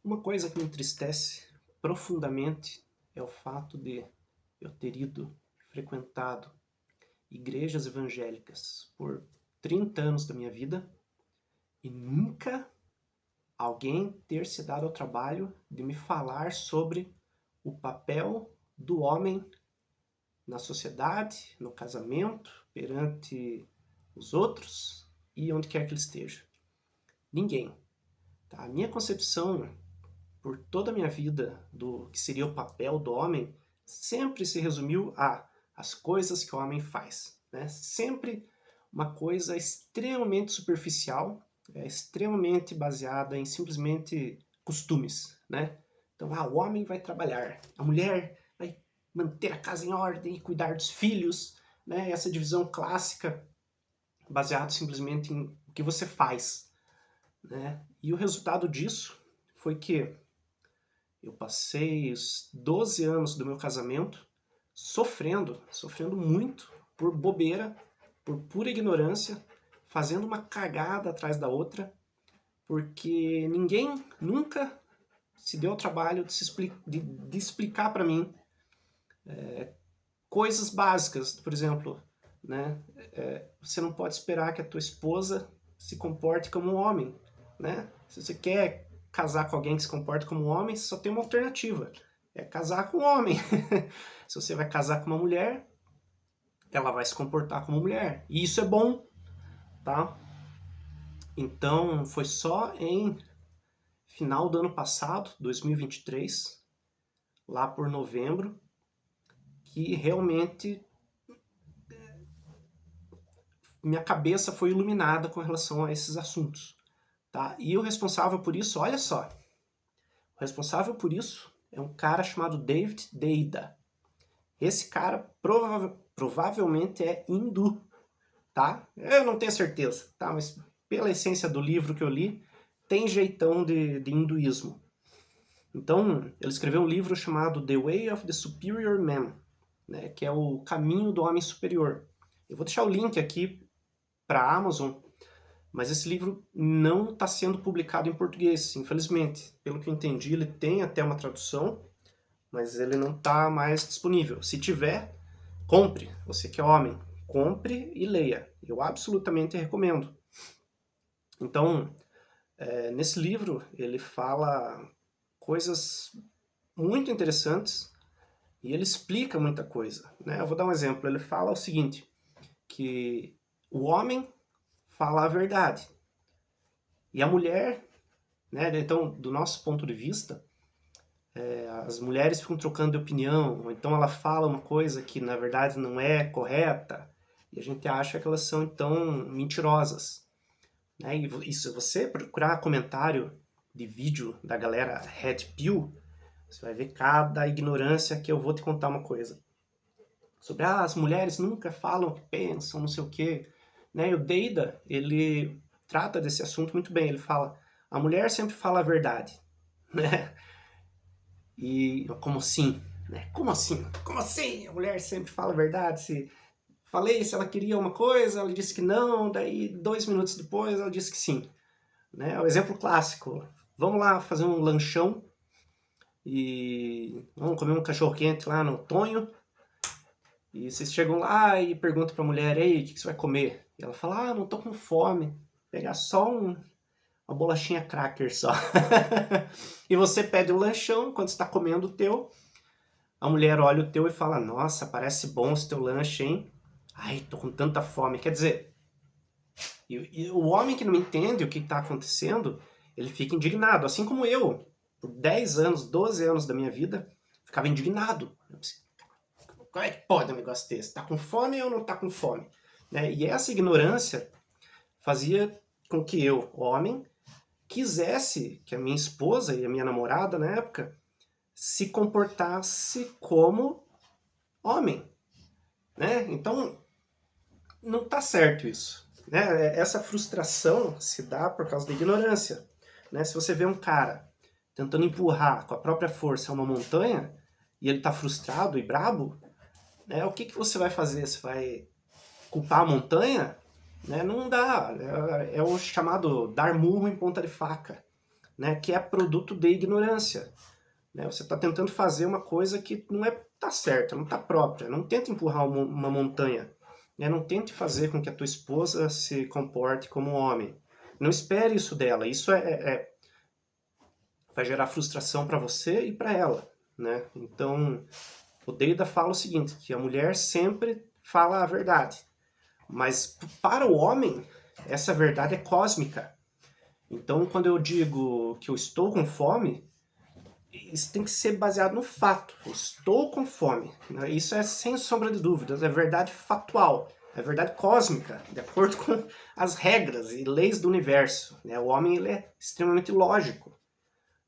Uma coisa que me entristece profundamente é o fato de eu ter frequentado igrejas evangélicas por 30 anos da minha vida e nunca alguém ter se dado ao trabalho de me falar sobre o papel do homem na sociedade, no casamento, perante os outros e onde quer que ele esteja. Ninguém. Tá? A minha concepção por toda a minha vida do que seria o papel do homem sempre se resumiu a as coisas que o homem faz, né? Sempre uma coisa extremamente superficial, extremamente baseada em simplesmente costumes, né? Então, o homem vai trabalhar, a mulher vai manter a casa em ordem e cuidar dos filhos, né? Essa divisão clássica baseada simplesmente em o que você faz, né? E o resultado disso foi que eu passei os 12 anos do meu casamento sofrendo muito por bobeira, por pura ignorância, fazendo uma cagada atrás da outra, porque ninguém nunca se deu ao trabalho de explicar para mim coisas básicas. Por exemplo, né, você não pode esperar que a tua esposa se comporte como um homem, né? Se você quer casar com alguém que se comporta como um homem, só tem uma alternativa, é casar com um homem. Se você vai casar com uma mulher, ela vai se comportar como mulher. E isso é bom, tá? Então, foi só em final do ano passado, 2023, lá por novembro, que realmente minha cabeça foi iluminada com relação a esses assuntos, tá? E o responsável por isso, olha só, o responsável por isso é um cara chamado David Deida. Esse cara provavelmente é hindu, tá? Eu não tenho certeza, tá? Mas pela essência do livro que eu li, tem jeitão de hinduísmo. Então, ele escreveu um livro chamado The Way of the Superior Man, né? Que é o caminho do homem superior. Eu vou deixar o link aqui para a Amazon, mas esse livro não está sendo publicado em português, infelizmente. Pelo que eu entendi, ele tem até uma tradução, mas ele não está mais disponível. Se tiver, compre. Você que é homem, compre e leia. Eu absolutamente recomendo. Então, nesse livro, ele fala coisas muito interessantes e ele explica muita coisa, né? Eu vou dar um exemplo. Ele fala o seguinte, que o homem fala a verdade e a mulher, né? Então, do nosso ponto de vista, as mulheres ficam trocando de opinião, ou então ela fala uma coisa que na verdade não é correta e a gente acha que elas são então mentirosas, né? E se você procurar comentário de vídeo da galera Red Pill, você vai ver cada ignorância que eu vou te contar uma coisa. Sobre as mulheres nunca falam o que pensam, não sei o quê. Né? E o Deida, ele trata desse assunto muito bem. Ele fala, a mulher sempre fala a verdade. Né? E como assim? Né? Como assim? Como assim? A mulher sempre fala a verdade. Se falei se ela queria uma coisa, ela disse que não, daí 2 minutos depois ela disse que sim. Né? O exemplo clássico. Vamos lá fazer um lanchão e vamos comer um cachorro-quente lá no Tonho. E vocês chegam lá e perguntam pra mulher, ei, o que você vai comer? E ela fala, não tô com fome. Pegar só uma bolachinha cracker só. E você pede o lanchão, quando você tá comendo o teu, a mulher olha o teu e fala, nossa, parece bom esse teu lanche, hein? Ai, tô com tanta fome. Quer dizer, e o homem que não entende o que tá acontecendo, ele fica indignado. Assim como eu, por 10 anos, 12 anos da minha vida, ficava indignado. Eu pensei, como é que pode um negócio desse? Tá com fome ou não tá com fome? Né? E essa ignorância fazia com que eu, homem, quisesse que a minha esposa e a minha namorada na época se comportasse como homem. Né? Então, não tá certo isso. Né? Essa frustração se dá por causa da ignorância. Né? Se você vê um cara tentando empurrar com a própria força uma montanha e ele tá frustrado e brabo, né, o que você vai fazer? Você vai culpar a montanha? Né? Não dá. É o chamado dar murro em ponta de faca. né, que é produto de ignorância. Né? Você está tentando fazer uma coisa que não tá certa, não está própria. Não tente empurrar uma montanha. Né? Não tente fazer com que a tua esposa se comporte como um homem. Não espere isso dela. Isso vai gerar frustração para você e para ela. Né? Então, o Deida fala o seguinte, que a mulher sempre fala a verdade. Mas para o homem, essa verdade é cósmica. Então, quando eu digo que eu estou com fome, isso tem que ser baseado no fato. Eu estou com fome. Isso é sem sombra de dúvidas, é verdade factual, é verdade cósmica, de acordo com as regras e leis do universo. O homem ele é extremamente lógico.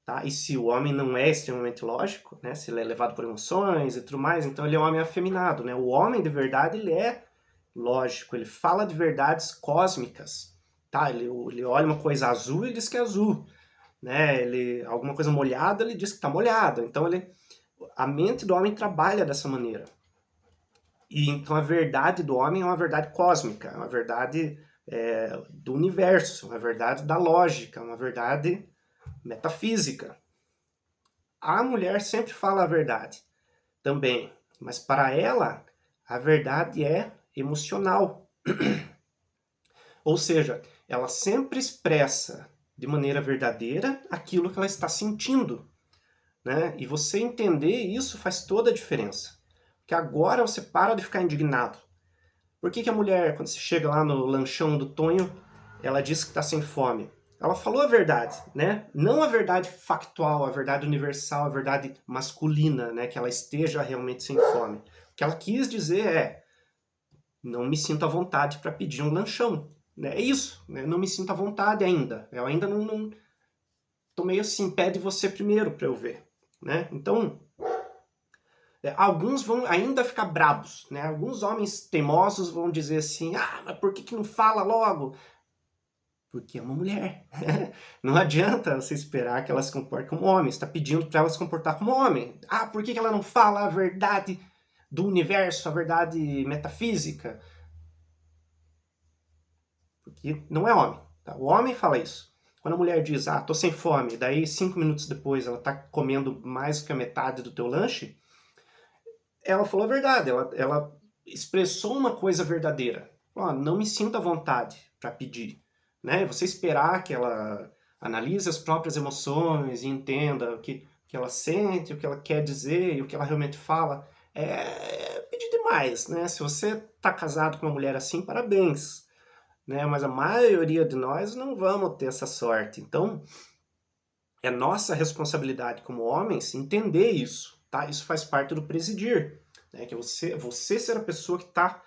Tá? E se o homem não é extremamente lógico, né? Se ele é levado por emoções e tudo mais, então ele é um homem afeminado. Né? O homem de verdade ele é lógico, ele fala de verdades cósmicas. Tá? Ele olha uma coisa azul e diz que é azul. Né? Alguma coisa molhada, ele diz que está molhada. Então a mente do homem trabalha dessa maneira. E então a verdade do homem é uma verdade cósmica, é uma verdade do universo, uma verdade da lógica, uma verdade metafísica. A mulher sempre fala a verdade também, mas para ela a verdade é emocional. Ou seja, ela sempre expressa de maneira verdadeira aquilo que ela está sentindo. Né? E você entender isso faz toda a diferença. Porque agora você para de ficar indignado. Por que a mulher, quando você chega lá no lanchão do Tonho, ela diz que está sem fome? Ela falou a verdade, né? Não a verdade factual, a verdade universal, a verdade masculina, né? Que ela esteja realmente sem fome. O que ela quis dizer é: não me sinto à vontade para pedir um lanchão. Né? É isso, né? Não me sinto à vontade ainda. Eu ainda não tô meio assim, pede você primeiro para eu ver. Né? Então, alguns vão ainda ficar brabos, né? Alguns homens teimosos vão dizer assim, mas por que não fala logo? Porque é uma mulher. Não adianta você esperar que ela se comporte como homem, você está pedindo para ela se comportar como homem. Por que ela não fala a verdade do universo, a verdade metafísica? Porque não é homem. Tá? O homem fala isso. Quando a mulher diz, tô sem fome, daí 5 minutos depois ela tá comendo mais do que a metade do teu lanche, ela falou a verdade, ela expressou uma coisa verdadeira. Não me sinto à vontade para pedir. Né? Você esperar que ela analise as próprias emoções e entenda o que ela sente, o que ela quer dizer e o que ela realmente fala, é pedir demais. Né? Se você está casado com uma mulher assim, parabéns. Né? Mas a maioria de nós não vamos ter essa sorte. Então, é nossa responsabilidade como homens entender isso. Tá? Isso faz parte do presidir. Né? Que você ser a pessoa que está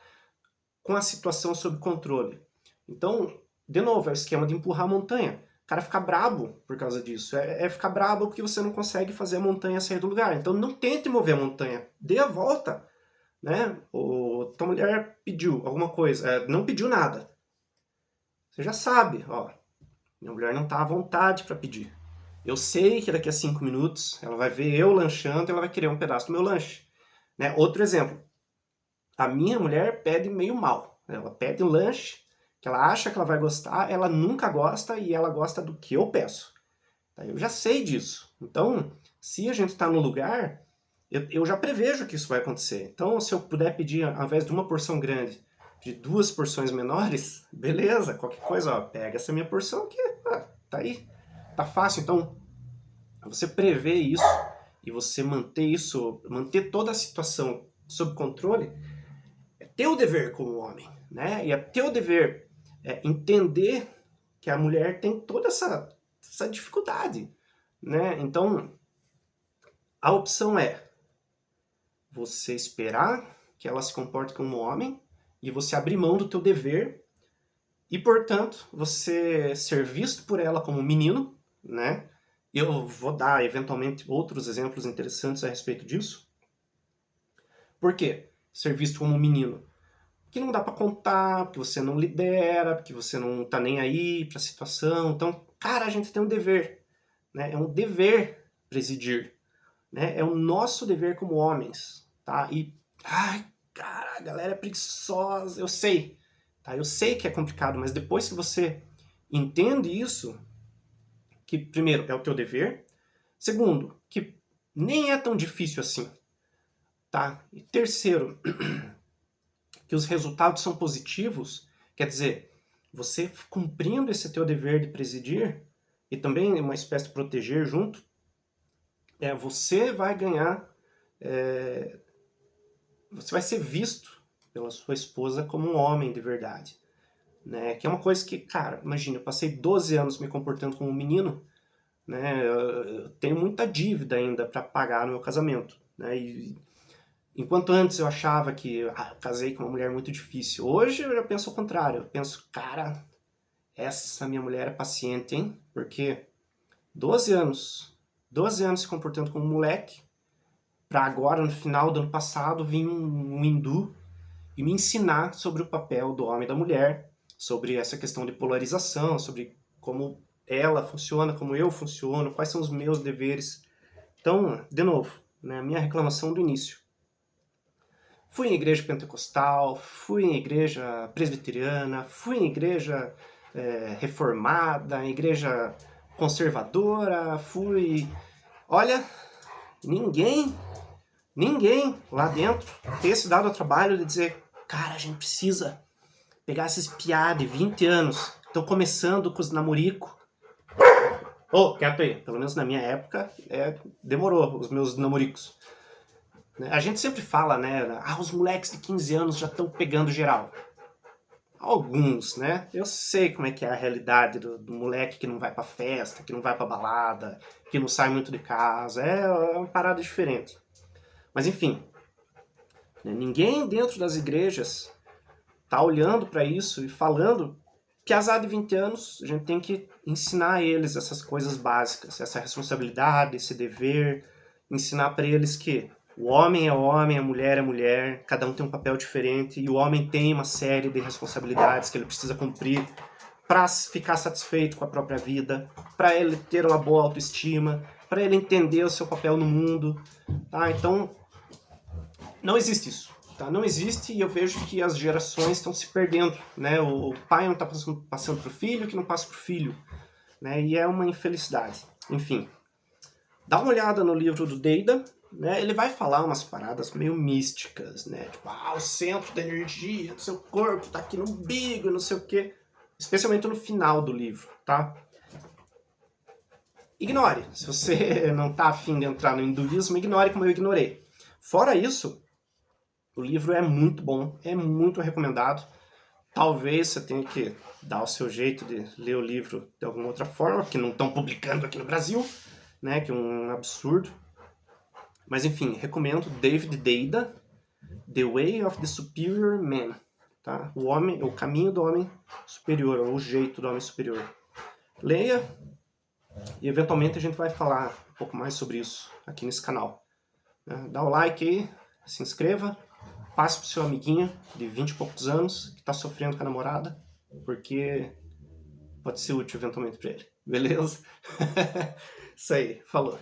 com a situação sob controle. Então, de novo, é o esquema de empurrar a montanha. O cara fica brabo por causa disso. É ficar brabo porque você não consegue fazer a montanha sair do lugar. Então, não tente mover a montanha. Dê a volta. Né? Tua mulher pediu alguma coisa. Não pediu nada. Você já sabe. Minha mulher não está à vontade para pedir. Eu sei que daqui a 5 minutos ela vai ver eu lanchando e ela vai querer um pedaço do meu lanche. Né? Outro exemplo. A minha mulher pede meio mal. Ela pede um lanche que ela acha que ela vai gostar, ela nunca gosta e ela gosta do que eu peço. Eu já sei disso. Então, se a gente está no lugar, eu já prevejo que isso vai acontecer. Então, se eu puder pedir, ao invés de uma porção grande, de 2 porções menores, beleza, qualquer coisa, pega essa minha porção que tá aí, tá fácil. Então, você prever isso e você manter toda a situação sob controle, é teu dever como homem, né? E é teu dever entender que a mulher tem toda essa dificuldade, né? Então, a opção é você esperar que ela se comporte como homem e você abrir mão do teu dever e, portanto, você ser visto por ela como menino, né? Eu vou dar, eventualmente, outros exemplos interessantes a respeito disso. Por quê? Ser visto como menino. Que não dá para contar, porque você não lidera, porque você não tá nem aí para a situação. Então, cara, a gente tem um dever, né? É um dever presidir, né? É o nosso dever como homens, tá? E, cara, a galera é preguiçosa, eu sei, tá? Eu sei que é complicado, mas depois que você entende isso, que primeiro é o teu dever, segundo, que nem é tão difícil assim, tá? E terceiro, que os resultados são positivos, quer dizer, você cumprindo esse teu dever de presidir, e também uma espécie de proteger junto, você vai ganhar, você vai ser visto pela sua esposa como um homem de verdade. Né? Que é uma coisa que, cara, imagina, eu passei 12 anos me comportando como um menino, né? Eu tenho muita dívida ainda para pagar no meu casamento, né? E enquanto antes eu achava que casei com uma mulher muito difícil, hoje eu já penso ao contrário. Eu penso, cara, essa minha mulher é paciente, hein? Porque 12 anos, 12 anos se comportando como um moleque, para agora, no final do ano passado, vir um hindu e me ensinar sobre o papel do homem e da mulher, sobre essa questão de polarização, sobre como ela funciona, como eu funciono, quais são os meus deveres. Então, de novo, né, minha reclamação do início. Fui em igreja pentecostal, fui em igreja presbiteriana, fui em igreja reformada, em igreja conservadora, fui... Olha, ninguém lá dentro ter se dado ao trabalho de dizer, cara, a gente precisa pegar esses piá de 20 anos, estão começando com os namorico. Quieto aí, pelo menos na minha época, demorou os meus namoricos. A gente sempre fala, né, os moleques de 15 anos já estão pegando geral. Alguns, né? Eu sei como é que é a realidade do moleque que não vai pra festa, que não vai pra balada, que não sai muito de casa. É uma parada diferente. Mas enfim, ninguém dentro das igrejas tá olhando para isso e falando que as de 20 anos a gente tem que ensinar a eles essas coisas básicas, essa responsabilidade, esse dever, ensinar para eles que o homem é homem, a mulher é mulher, cada um tem um papel diferente e o homem tem uma série de responsabilidades que ele precisa cumprir para ficar satisfeito com a própria vida, para ele ter uma boa autoestima, para ele entender o seu papel no mundo. Tá? Então, não existe isso. Tá? Não existe e eu vejo que as gerações estão se perdendo. Né? O pai não está passando para o filho, que não passa para o filho. Né? E é uma infelicidade. Enfim, dá uma olhada no livro do Deida. Né? Ele vai falar umas paradas meio místicas. Né? Tipo, o centro da energia do seu corpo está aqui no umbigo, não sei o quê. Especialmente no final do livro. Tá? Ignore. Se você não está afim de entrar no hinduísmo, ignore como eu ignorei. Fora isso, o livro é muito bom, é muito recomendado. Talvez você tenha que dar o seu jeito de ler o livro de alguma outra forma, porque não estão publicando aqui no Brasil, né, que é um absurdo. Mas enfim, recomendo David Deida, The Way of the Superior Man. Tá? O caminho do homem superior, ou o jeito do homem superior. Leia e eventualmente a gente vai falar um pouco mais sobre isso aqui nesse canal. Dá o like aí, se inscreva. Passe pro seu amiguinho de 20 e poucos anos que tá sofrendo com a namorada, porque pode ser útil eventualmente para ele. Beleza? Isso aí, falou.